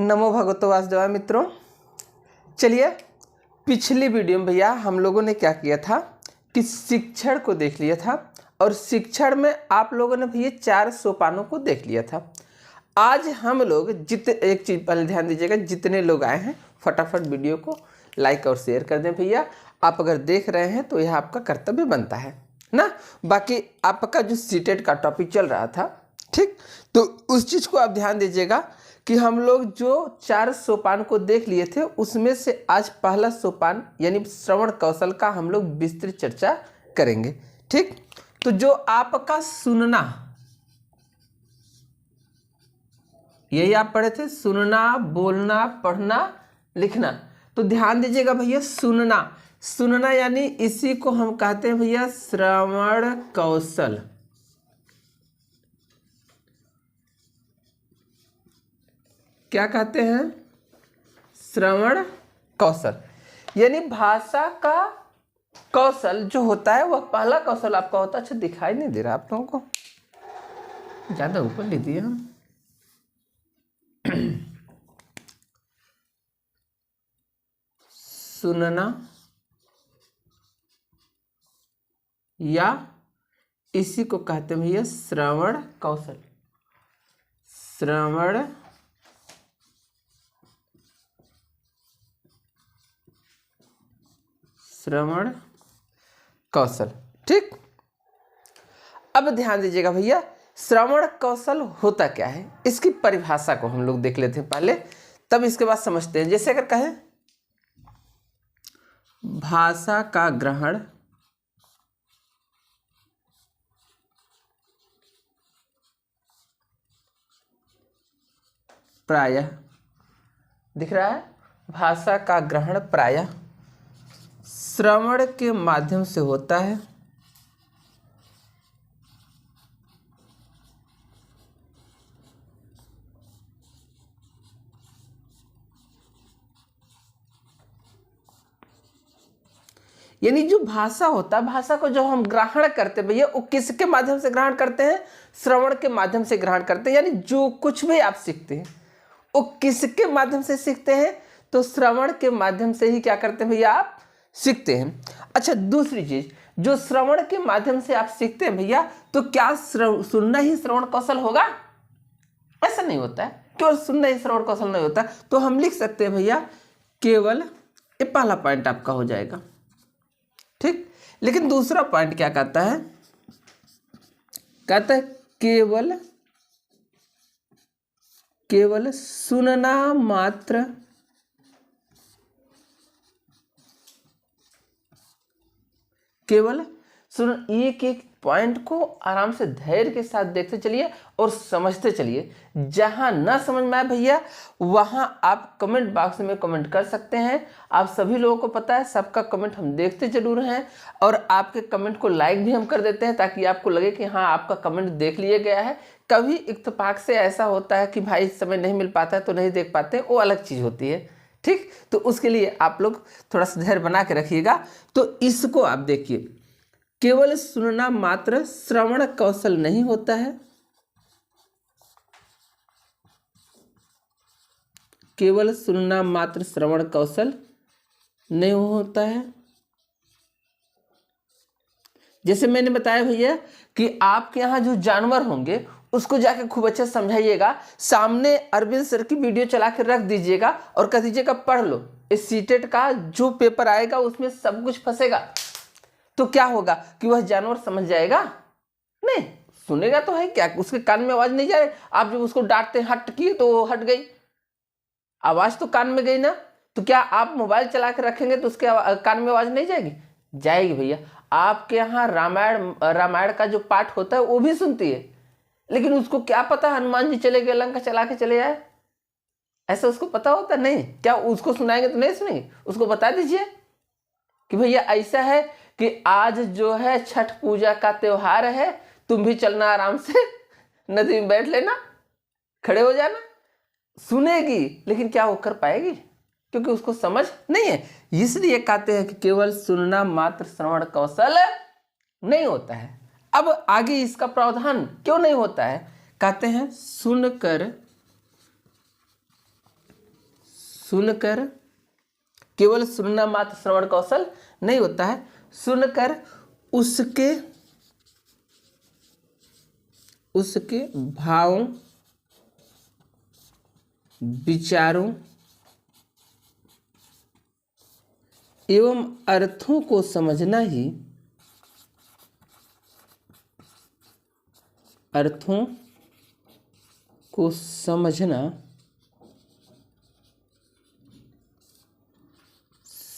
नमो भगवतो वासुदेवाय। मित्रों, चलिए पिछली वीडियो में भैया हम लोगों ने क्या किया था कि शिक्षण को देख लिया था और शिक्षण में आप लोगों ने भैया 4 सोपानों को देख लिया था। आज हम लोग एक चीज़ पहले ध्यान दीजिएगा, जितने लोग आए हैं फटाफट वीडियो को लाइक और शेयर कर दें भैया। आप अगर देख रहे हैं तो यह आपका कर्तव्य बनता है ना। बाकी आपका जो सीटेट का टॉपिक चल रहा था, ठीक, तो उस चीज़ को आप ध्यान दीजिएगा कि हम लोग जो 4 सोपान को देख लिए थे उसमें से आज पहला सोपान यानी श्रवण कौशल का हम लोग विस्तृत चर्चा करेंगे। ठीक, तो जो आपका सुनना, यही आप पढ़े थे, सुनना, बोलना, पढ़ना, लिखना। तो ध्यान दीजिएगा भैया, सुनना यानी इसी को हम कहते हैं भैया श्रवण कौशल। क्या कहते हैं? श्रवण कौशल। यानी भाषा का कौशल जो होता है वह पहला कौशल आपका होता है। अच्छा, दिखाई नहीं दे रहा आप लोगों को, ज्यादा ऊपर ले दिए हम। सुनना या इसी को कहते हैं भैया श्रवण कौशल। श्रवण कौशल। ठीक, अब ध्यान दीजिएगा भैया, श्रवण कौशल होता क्या है, इसकी परिभाषा को हम लोग देख लेते हैं पहले, तब इसके बाद समझते हैं। जैसे अगर कहें भाषा का ग्रहण प्रायः, दिख रहा है, भाषा का ग्रहण प्रायः श्रवण के माध्यम से होता है। यानी जो भाषा होता है, भाषा को जो हम ग्रहण करते हैं भैया, वो किसके माध्यम से ग्रहण करते हैं? श्रवण के माध्यम से ग्रहण करते हैं। यानी जो कुछ भी आप सीखते हैं वो किसके माध्यम से सीखते हैं? तो श्रवण के माध्यम से ही क्या करते हैं भैया, आप सीखते हैं। अच्छा, दूसरी चीज, जो श्रवण के माध्यम से आप सीखते हैं भैया, तो क्या सुनना ही श्रवण कौशल होगा? ऐसा नहीं होता है, केवल सुनना ही श्रवण कौशल नहीं होता। तो हम लिख सकते हैं भैया केवल, ये पहला पॉइंट आपका हो जाएगा। ठीक, लेकिन दूसरा पॉइंट क्या कहता है? कहता है केवल सुनना मात्र केवल सुन। एक एक पॉइंट को आराम से धैर्य के साथ देखते चलिए और समझते चलिए। जहां ना समझ में आए भैया, वहां आप कमेंट बॉक्स में कमेंट कर सकते हैं। आप सभी लोगों को पता है, सबका कमेंट हम देखते जरूर हैं और आपके कमेंट को लाइक भी हम कर देते हैं ताकि आपको लगे कि हाँ, आपका कमेंट देख लिया गया है। कभी इत्तेफाक से ऐसा होता है कि भाई समय नहीं मिल पाता है तो नहीं देख पाते, वो अलग चीज़ होती है। ठीक, तो उसके लिए आप लोग थोड़ा सा धैर्य बना के रखिएगा। तो इसको आप देखिए, केवल सुनना मात्र श्रवण कौशल नहीं होता है। केवल सुनना मात्र श्रवण कौशल नहीं होता है। जैसे मैंने बताया भैया कि आपके यहाँ जो जानवर होंगे उसको जाके खूब अच्छे से समझाइएगा। सामने अरविंद सर की वीडियो चला के रख दीजिएगा और कह दीजिएगा पढ़ लो, इस सीटेट का जो पेपर आएगा उसमें सब कुछ फंसेगा। तो क्या होगा कि वह जानवर समझ जाएगा? नहीं, सुनेगा तो है क्या, उसके कान में आवाज नहीं जाए। आप जब उसको डांटते हट की तो वो हट गई, आवाज तो कान में गई ना। तो क्या आप मोबाइल चला के रखेंगे तो उसके कान में आवाज नहीं जाएगी? जाएगी भैया। आपके यहाँ रामायण का जो पाठ होता है वो भी सुनती है, लेकिन उसको क्या पता हनुमान जी चले गए, लंका चला के चले आए, ऐसा उसको पता होता नहीं? क्या उसको सुनाएंगे तो नहीं सुनेगी? उसको बता दीजिए कि भैया ऐसा है कि आज जो है छठ पूजा का त्योहार है, तुम भी चलना आराम से, नदी में बैठ लेना, खड़े हो जाना। सुनेगी, लेकिन क्या वो कर पाएगी? क्योंकि उसको समझ नहीं है। इसलिए कहते हैं कि केवल सुनना मात्र श्रवण कौशल नहीं होता है। अब आगे इसका प्रावधान क्यों नहीं होता है? कहते हैं सुनकर सुनकर, केवल सुनना मात्र श्रवण कौशल नहीं होता है, सुनकर उसके भावों, विचारों एवं अर्थों को समझना ही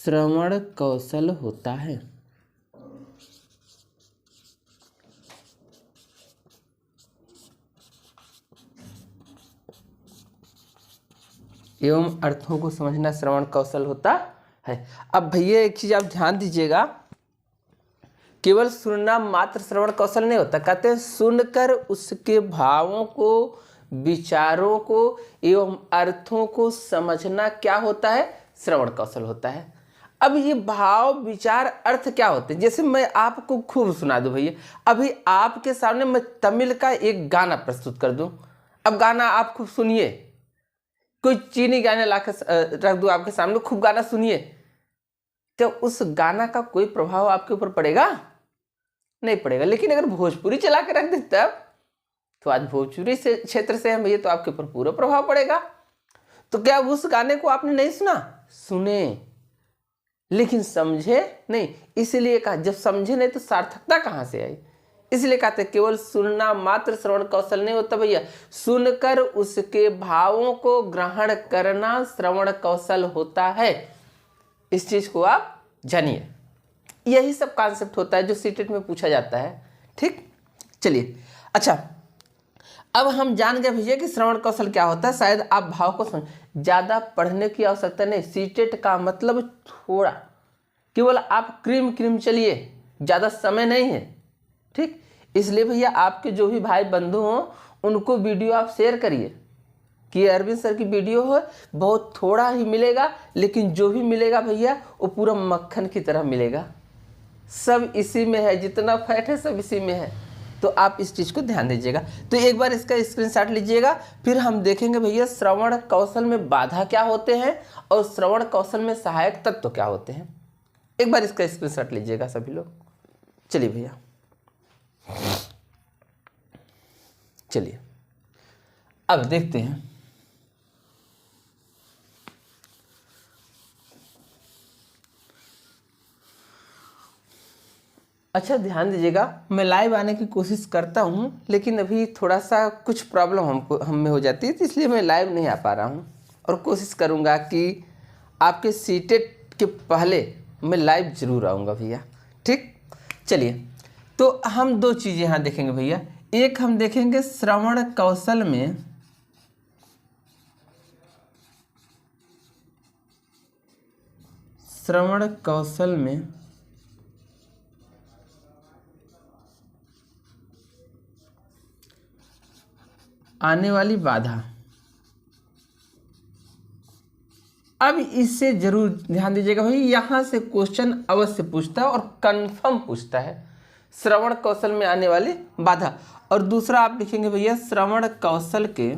श्रवण कौशल होता है। एवं अर्थों को समझना श्रवण कौशल होता है। अब भैया एक चीज आप ध्यान दीजिएगा, केवल सुनना मात्र श्रवण कौशल नहीं होता, कहते हैं सुनकर उसके भावों को, विचारों को एवं अर्थों को समझना क्या होता है, श्रवण कौशल होता है। अब ये भाव, विचार, अर्थ क्या होते हैं, जैसे मैं आपको खूब सुना दूं भैया, अभी आपके सामने मैं तमिल का एक गाना प्रस्तुत कर दूं, अब गाना आप खूब सुनिए, कोई चीनी गाने लाकर रख दूं आपके सामने, खूब गाना सुनिए, तो उस गाना का कोई प्रभाव आपके ऊपर पड़ेगा नहीं पड़ेगा। लेकिन अगर भोजपुरी चला के रख दे तब, तो आज भोजपुरी से क्षेत्र से हम भैया, तो आपके ऊपर पूरा प्रभाव पड़ेगा। तो क्या उस गाने को आपने नहीं सुना, सुने लेकिन समझे नहीं, इसलिए कहा जब समझे नहीं तो सार्थकता कहाँ से आई, इसलिए कहते केवल सुनना मात्र श्रवण कौशल नहीं होता भैया, सुनकर उसके भावों को ग्रहण करना श्रवण कौशल होता है। इस चीज को आप जानिए, यही सब कॉन्सेप्ट होता है जो सीटेट में पूछा जाता है। ठीक, चलिए अच्छा, अब हम जान गए भैया कि श्रवण कौशल क्या होता है। शायद आप भाव को समझ, ज्यादा पढ़ने की आवश्यकता नहीं, सीटेट का मतलब थोड़ा, केवल आप क्रीम चलिए, ज्यादा समय नहीं है। ठीक, इसलिए भैया आपके जो भी भाई बंधु हों उनको वीडियो आप शेयर करिए कि अरविंद सर की वीडियो हो, बहुत थोड़ा ही मिलेगा, लेकिन जो भी मिलेगा भैया वो पूरा मक्खन की तरह मिलेगा, सब इसी में है, जितना फैट है सब इसी में है। तो आप इस चीज़ को ध्यान दीजिएगा। तो एक बार इसका स्क्रीनशॉट लीजिएगा, फिर हम देखेंगे भैया श्रवण कौशल में बाधा क्या होते हैं और श्रवण कौशल में सहायक तत्व क्या होते हैं। एक बार इसका स्क्रीनशॉट लीजिएगा सभी लोग। चलिए भैया, चलिए अब देखते हैं। अच्छा ध्यान दीजिएगा, मैं लाइव आने की कोशिश करता हूं, लेकिन अभी थोड़ा सा कुछ प्रॉब्लम हम में हो जाती है, तो इसलिए मैं लाइव नहीं आ पा रहा हूं, और कोशिश करूंगा कि आपके सीटेट के पहले मैं लाइव जरूर आऊंगा भैया। ठीक, चलिए तो हम दो चीज़ें यहाँ देखेंगे भैया। एक हम देखेंगे श्रवण कौशल में आने वाली बाधा। अब इससे जरूर ध्यान दीजिएगा भाई, यहां से क्वेश्चन अवश्य पूछता है और कंफर्म पूछता है, श्रवण कौशल में आने वाली बाधा। और दूसरा आप लिखेंगे भैया श्रवण कौशल के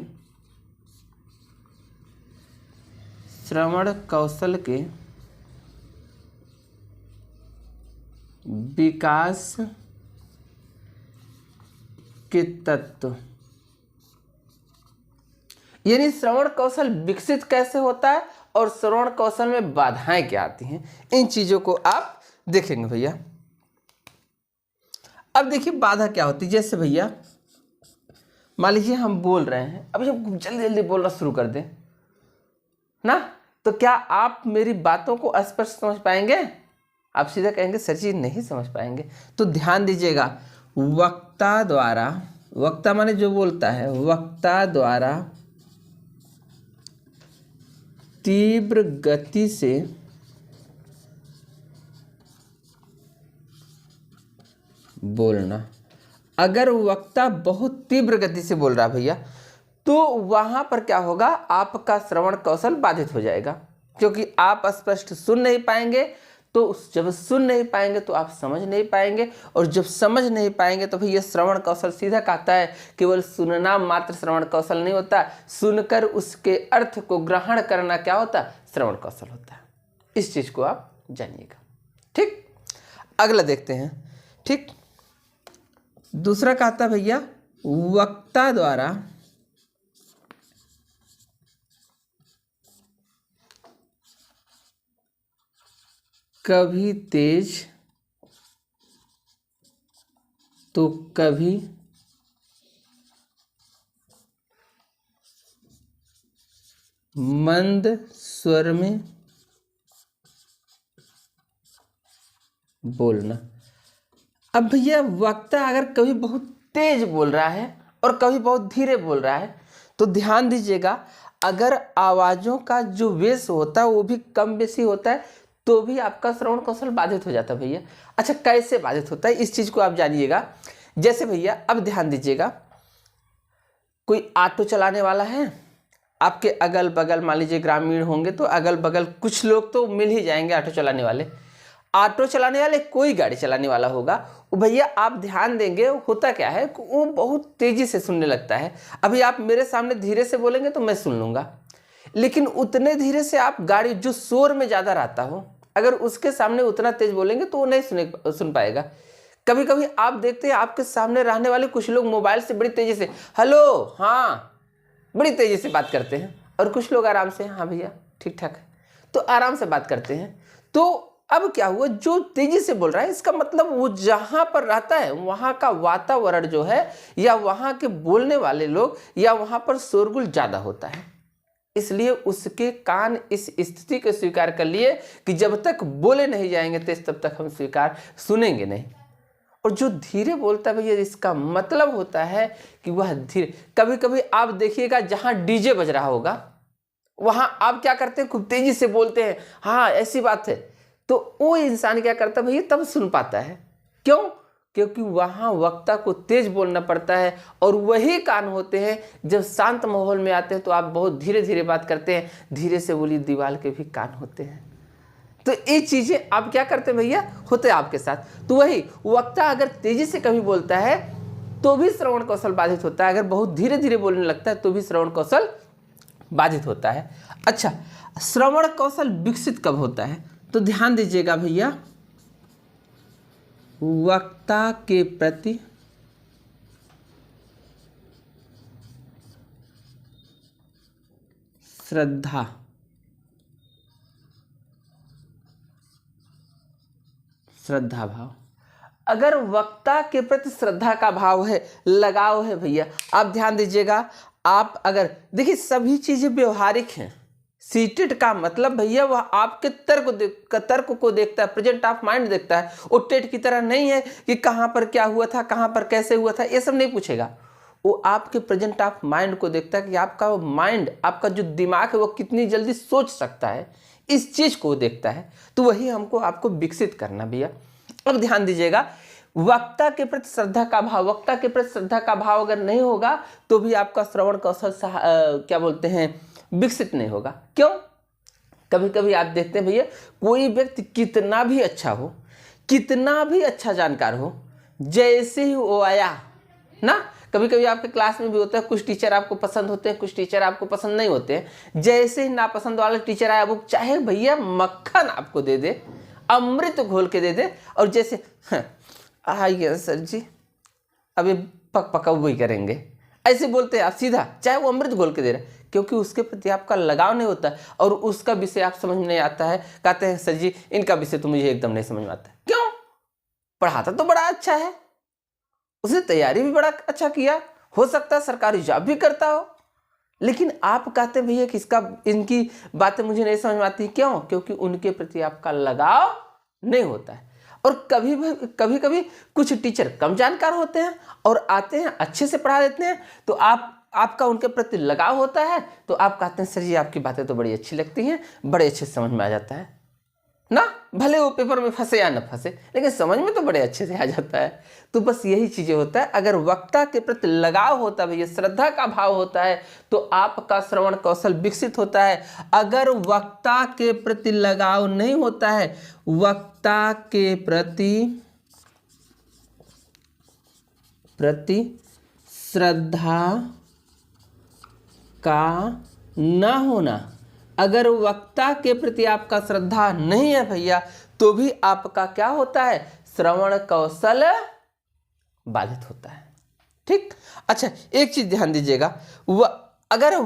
विकास के तत्व, यानी श्रवण कौशल विकसित कैसे होता है और श्रवण कौशल में बाधाएं क्या आती हैं, इन चीजों को आप देखेंगे भैया। अब देखिए बाधा क्या होती है, जैसे भैया मान लीजिए हम बोल रहे हैं, अभी हम जल्दी जल्दी बोलना शुरू कर दें ना, तो क्या आप मेरी बातों को स्पष्ट समझ पाएंगे? आप सीधा कहेंगे सर जी नहीं समझ पाएंगे। तो ध्यान दीजिएगा, वक्ता द्वारा, वक्ता माने जो बोलता है, वक्ता द्वारा तीव्र गति से बोलना। अगर वक्ता बहुत तीव्र गति से बोल रहा भैया, तो वहां पर क्या होगा, आपका श्रवण कौशल बाधित हो जाएगा, क्योंकि आप स्पष्ट सुन नहीं पाएंगे। तो जब सुन नहीं पाएंगे तो आप समझ नहीं पाएंगे, और जब समझ नहीं पाएंगे तो भैया श्रवण कौशल सीधा कहता है केवल सुनना मात्र श्रवण कौशल नहीं होता, सुनकर उसके अर्थ को ग्रहण करना क्या होता है, श्रवण कौशल होता है। इस चीज को आप जानिएगा। ठीक, अगला देखते हैं। ठीक, दूसरा कहता भैया वक्ता द्वारा कभी तेज तो कभी मंद स्वर में बोलना। अब भैया वक्ता अगर कभी बहुत तेज बोल रहा है और कभी बहुत धीरे बोल रहा है तो ध्यान दीजिएगा, अगर आवाज़ों का जो वेश होता है वो भी कम बेसी होता है तो भी आपका श्रवण कौशल बाधित हो जाता है भैया। अच्छा, कैसे बाधित होता है इस चीज़ को आप जानिएगा। जैसे भैया अब ध्यान दीजिएगा, कोई ऑटो चलाने वाला है, आपके अगल बगल मान लीजिए ग्रामीण होंगे तो अगल बगल कुछ लोग तो मिल ही जाएंगे ऑटो चलाने वाले। ऑटो चलाने वाले कोई गाड़ी चलाने वाला होगा, वो भैया आप ध्यान देंगे होता क्या है, वो बहुत तेजी से सुनने लगता है। अभी आप मेरे सामने धीरे से बोलेंगे तो मैं सुन लूँगा, लेकिन उतने धीरे से आप गाड़ी जो शोर में ज़्यादा रहता हो अगर उसके सामने उतना तेज बोलेंगे तो वो नहीं सुन पाएगा। कभी कभी आप देखते हैं आपके सामने रहने वाले कुछ लोग मोबाइल से बड़ी तेजी से हेलो, हाँ, बड़ी तेजी से बात करते हैं, और कुछ लोग आराम से हाँ भैया ठीक ठाक है, तो आराम से बात करते हैं। तो अब क्या हुआ, जो तेजी से बोल रहा है इसका मतलब वो जहाँ पर रहता है वहाँ का वातावरण जो है या वहाँ के बोलने वाले लोग या वहाँ पर शोरगुल ज़्यादा होता है, इसलिए उसके कान इस स्थिति को स्वीकार कर लिए कि जब तक बोले नहीं जाएंगे तेज तब तक हम सुनेंगे नहीं। और जो धीरे बोलता है भैया इसका मतलब होता है कि वह धीरे, कभी कभी आप देखिएगा जहाँ डीजे बज रहा होगा वहाँ आप क्या करते हैं, खूब तेजी से बोलते हैं, हाँ ऐसी बात है, तो वो इंसान क्या करता है भैया तब सुन पाता है। क्यों? क्योंकि वहाँ वक्ता को तेज बोलना पड़ता है, और वही कान होते हैं जब शांत माहौल में आते हैं तो आप बहुत धीरे धीरे बात करते हैं, धीरे से बोली दीवार के भी कान होते हैं। तो ये चीज़ें आप क्या करते हैं भैया, होते हैं आपके साथ। तो वही वक्ता अगर तेजी से कभी बोलता है तो भी श्रवण कौशल बाधित होता है, अगर बहुत धीरे धीरे बोलने लगता है तो भी श्रवण कौशल बाधित होता है। अच्छा, श्रवण कौशल विकसित कब होता है, तो ध्यान दीजिएगा भैया, वक्ता के प्रति श्रद्धा, श्रद्धा भाव। अगर वक्ता के प्रति श्रद्धा का भाव है, लगाव है भैया, आप ध्यान दीजिएगा, आप अगर देखिए सभी चीजें व्यवहारिक हैं। सीटेड का मतलब भैया वह आपके तर्क को देखता है, प्रेजेंट ऑफ माइंड देखता है। वो टेट की तरह नहीं है कि कहाँ पर क्या हुआ था, कहाँ पर कैसे हुआ था, ये सब नहीं पूछेगा। वो आपके प्रेजेंट ऑफ माइंड को देखता है कि आपका माइंड, आपका जो दिमाग है वो कितनी जल्दी सोच सकता है, इस चीज को देखता है। तो वही हमको आपको विकसित करना भैया। अब ध्यान दीजिएगा, वक्ता के प्रति श्रद्धा का भाव, वक्ता के प्रति श्रद्धा का भाव अगर नहीं होगा तो भी आपका श्रवण कौशल क्या बोलते हैं विकसित नहीं होगा। क्यों? कभी कभी आप देखते हैं भैया कोई व्यक्ति कितना भी अच्छा हो, कितना भी अच्छा जानकार हो, जैसे ही वो आया ना, कभी कभी आपके क्लास में भी होता है, कुछ टीचर आपको पसंद होते हैं, कुछ टीचर आपको पसंद नहीं होते हैं। जैसे ही नापसंद वाला टीचर आया, वो चाहे भैया मक्खन आपको दे दे, अमृत घोल के दे दे, और जैसे आइए सर जी अभी पका वही करेंगे, ऐसे बोलते हैं आप सीधा, चाहे वो अमृत घोल के दे रहा है, क्योंकि उसके प्रति आपका लगाव नहीं होता और उसका विषय आप समझ में नहीं आता है। कहते हैं सर जी इनका विषय तो मुझे एकदम नहीं समझ में आता। क्यों? पढ़ाता तो बड़ा अच्छा है, उसने तैयारी भी बड़ा अच्छा किया, हो सकता है सरकारी जॉब भी करता हो, लेकिन आप कहते हैं भैया कि इनकी बातें मुझे नहीं समझ में आती। क्यों? क्योंकि उनके प्रति आपका लगाव नहीं होता है। और कभी कभी कुछ टीचर कम जानकार होते हैं और आते हैं अच्छे से पढ़ा देते हैं, तो आपका उनके प्रति लगाव होता है, तो आप कहते हैं सर जी आपकी बातें तो बड़ी अच्छी लगती हैं, बड़े अच्छे से समझ में आ जाता है। ना, भले वो पेपर में फंसे या न फंसे, लेकिन समझ में तो बड़े अच्छे से आ जाता है। तो बस यही चीजें होता है। अगर वक्ता के प्रति लगाव होता है भैया, श्रद्धा का भाव होता है, तो आपका श्रवण कौशल विकसित होता है। अगर वक्ता के प्रति लगाव नहीं होता है, वक्ता के प्रति श्रद्धा का न होना, अगर वक्ता के प्रति आपका श्रद्धा नहीं है भैया, तो भी आपका क्या होता है, श्रवण कौशल बाधित होता है। ठीक। अच्छा, एक चीज ध्यान दीजिएगा, अगर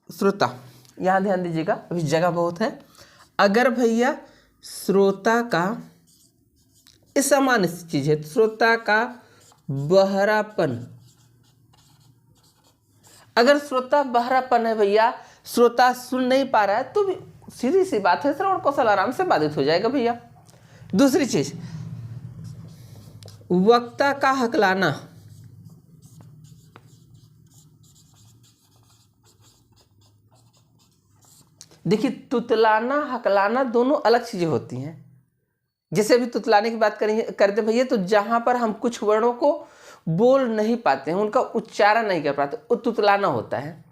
श्रोता, यहां ध्यान दीजिएगा, अभी जगह बहुत है। अगर भैया श्रोता का, इस सामान्य चीज है, श्रोता का बहरापन, अगर श्रोता बहरापन है भैया, श्रोता सुन नहीं पा रहा है, तो भी सीधी सी बात है, श्रवण कौशल आराम से बाधित हो जाएगा भैया। दूसरी चीज, वक्ता का हकलाना, देखिए तुतलाना हकलाना दोनों अलग चीजें होती हैं। जैसे अभी तुतलाने की बात करते भैया, तो जहां पर हम कुछ वर्णों को बोल नहीं पाते हैं, उनका उच्चारण नहीं कर पाते, वो तुतलाना होता है।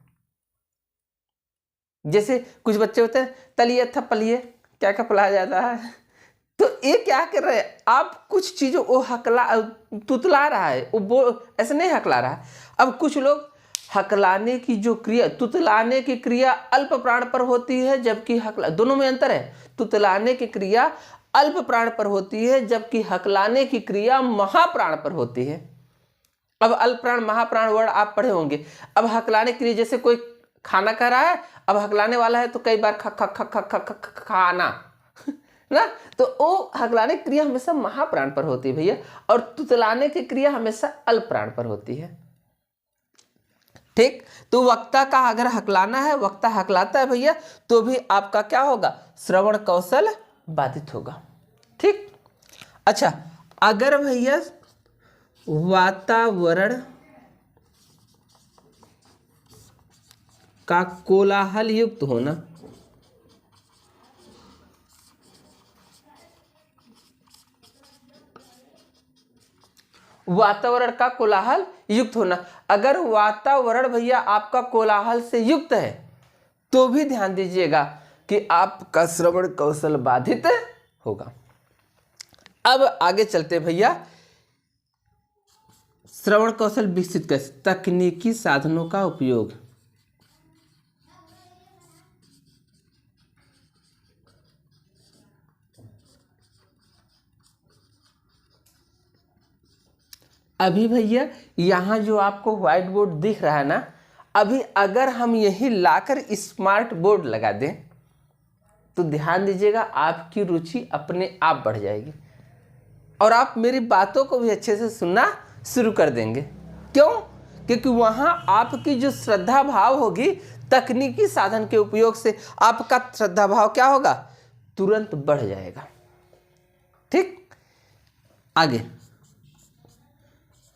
जैसे कुछ बच्चे होते हैं, तलिए थपलिए, क्या क्या पढ़ाया जाता है, तो ये क्या कर रहे हैं आप, कुछ चीजों वो तुतला रहा है, वो ऐसे नहीं हकला रहा है। अब कुछ लोग हकलाने की जो क्रिया, तुतलाने की क्रिया अल्प प्राण पर होती है, जबकि दोनों में अंतर है। तुतलाने की क्रिया अल्प प्राण पर होती है, जबकि हकलाने की क्रिया महाप्राण पर होती है। अब अल्प प्राण महाप्राण वर्ड आप पढ़े होंगे। अब हकलाने के लिए, जैसे कोई खाना खा रहा है, अब हकलाने वाला है तो कई बार खाना ना, तो वो हकलाने की क्रिया हमेशा महाप्राण पर होती है भैया, और तुतलाने की क्रिया हमेशा अल्प प्राण पर होती है। ठीक। तो वक्ता का अगर हकलाना है, वक्ता हकलाता है भैया, तो भी आपका क्या होगा, श्रवण कौशल बाधित होगा। ठीक। अच्छा, अगर भैया वातावरण का कोलाहल युक्त होना, वातावरण का कोलाहल युक्त होना, अगर वातावरण भैया आपका कोलाहल से युक्त है, तो भी ध्यान दीजिएगा कि आपका श्रवण कौशल बाधित होगा। अब आगे चलते भैया, श्रवण कौशल विकसित कैसे, तकनीकी साधनों का उपयोग। अभी भैया यहां जो आपको व्हाइट बोर्ड दिख रहा है ना, अभी अगर हम यही लाकर स्मार्ट बोर्ड लगा दें, तो ध्यान दीजिएगा आपकी रुचि अपने आप बढ़ जाएगी और आप मेरी बातों को भी अच्छे से सुनना शुरू कर देंगे। क्यों? क्योंकि वहां आपकी जो श्रद्धा भाव होगी, तकनीकी साधन के उपयोग से आपका श्रद्धा भाव क्या होगा, तुरंत बढ़ जाएगा। ठीक। आगे,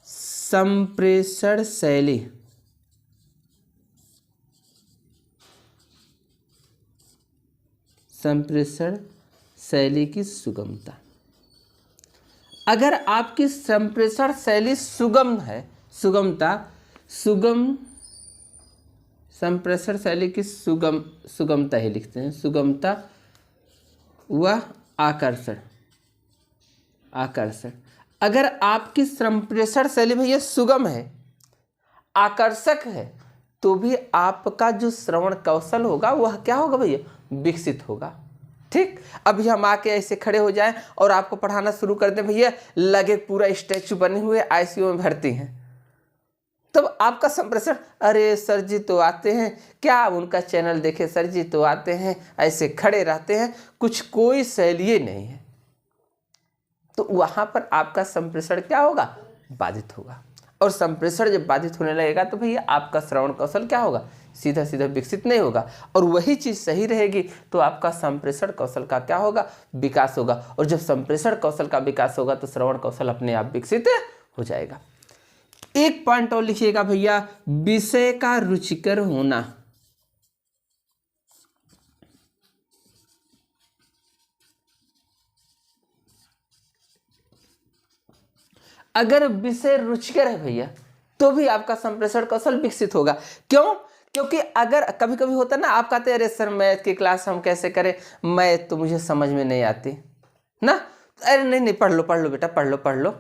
संप्रेषण शैली, संप्रेषण शैली की सुगमता। अगर आपकी संप्रेषण शैली सुगम है, संप्रेषण शैली की सुगमता ही लिखते हैं, सुगमता व आकर्षण। अगर आपकी संप्रेषण शैली भैया सुगम है, आकर्षक है, तो भी आपका जो श्रवण कौशल होगा वह क्या होगा भैया, विकसित होगा। ठीक। अभी हम आके ऐसे खड़े हो जाएं और आपको पढ़ाना शुरू कर दें भैया, लगे पूरा स्टैचू बने हुए आईसीयू में भर्ती हैं, तब आपका संप्रेषण, अरे सर जी तो आते हैं क्या, आप उनका चैनल देखे, सर जी तो आते हैं, ऐसे खड़े रहते हैं, कुछ कोई शैली नहीं है, तो वहां पर आपका संप्रेषण क्या होगा, बाधित होगा। और संप्रेषण जब बाधित होने लगेगा तो भैया आपका श्रवण कौशल क्या होगा, सीधा सीधा विकसित नहीं होगा। और वही चीज सही रहेगी तो आपका संप्रेषण कौशल का क्या होगा, विकास होगा। और जब संप्रेषण कौशल का विकास होगा तो श्रवण कौशल अपने आप विकसित हो जाएगा। एक पॉइंट और लिखिएगा भैया, विषय का रुचिकर होना। अगर विषय रुचिकर है भैया तो भी आपका संप्रेषण कौशल विकसित होगा। क्यों? क्योंकि अगर कभी कभी होता है ना, आप कहते हैं अरे सर मैथ की क्लास हम कैसे करें, मैथ तो मुझे समझ में नहीं आती ना, अरे नहीं पढ़ लो बेटा, पढ़ लो,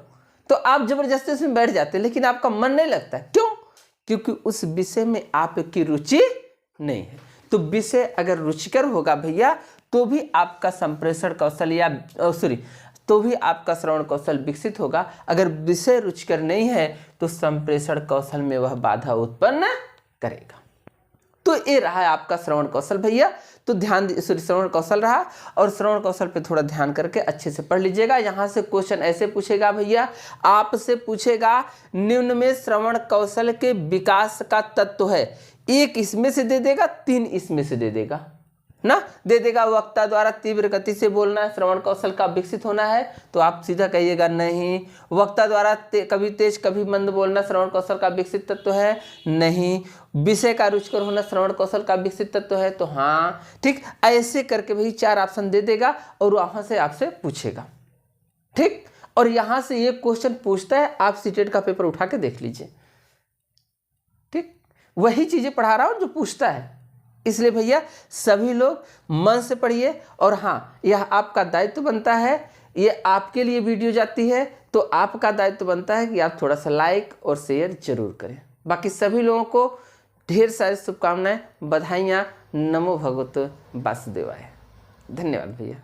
तो आप जबरदस्ती उसमें बैठ जाते हैं, लेकिन आपका मन नहीं लगता। क्यों? क्योंकि उस विषय में आपकी रुचि नहीं है। तो विषय अगर रुचिकर होगा भैया तो भी आपका संप्रेषण कौशल या तो भी आपका श्रवण कौशल विकसित होगा। अगर विषय रुचिकर नहीं है तो संप्रेषण कौशल में वह बाधा उत्पन्न करेगा। तो ये रहा है आपका श्रवण कौशल भैया। तो ध्यान, श्रवण कौशल रहा, और श्रवण कौशल पे थोड़ा ध्यान करके अच्छे से पढ़ लीजिएगा। यहाँ से क्वेश्चन ऐसे पूछेगा भैया, आपसे पूछेगा निम्न में श्रवण कौशल के विकास का तत्व है, एक इसमें से दे देगा, 3 इसमें से दे देगा ना, दे देगा वक्ता द्वारा तीव्र गति से बोलना है, श्रवण कौशल का विकसित होना है, तो आप सीधा कहिएगा नहीं। वक्ता द्वारा कभी तेज कभी मंद बोलना श्रवण कौशल का विकसित तत्व है, नहीं। विषय का रुचिकर होना श्रवण कौशल का विकसित तत्व है, तो हाँ ठीक। ऐसे करके भाई 4 ऑप्शन दे देगा और वहां से आपसे पूछेगा, ठीक। और यहां से ये क्वेश्चन पूछता है, आप सीटेट का पेपर उठा के देख लीजिए, ठीक। वही चीजें पढ़ा रहा हूं जो पूछता है, इसलिए भैया सभी लोग मन से पढ़िए। और हाँ, यह आपका दायित्व बनता है, ये आपके लिए वीडियो जाती है तो आपका दायित्व बनता है कि आप थोड़ा सा लाइक और शेयर जरूर करें। बाकी सभी लोगों को ढेर सारी शुभकामनाएं, बधाइयाँ। नमो भगवते वासुदेवाय। धन्यवाद भैया।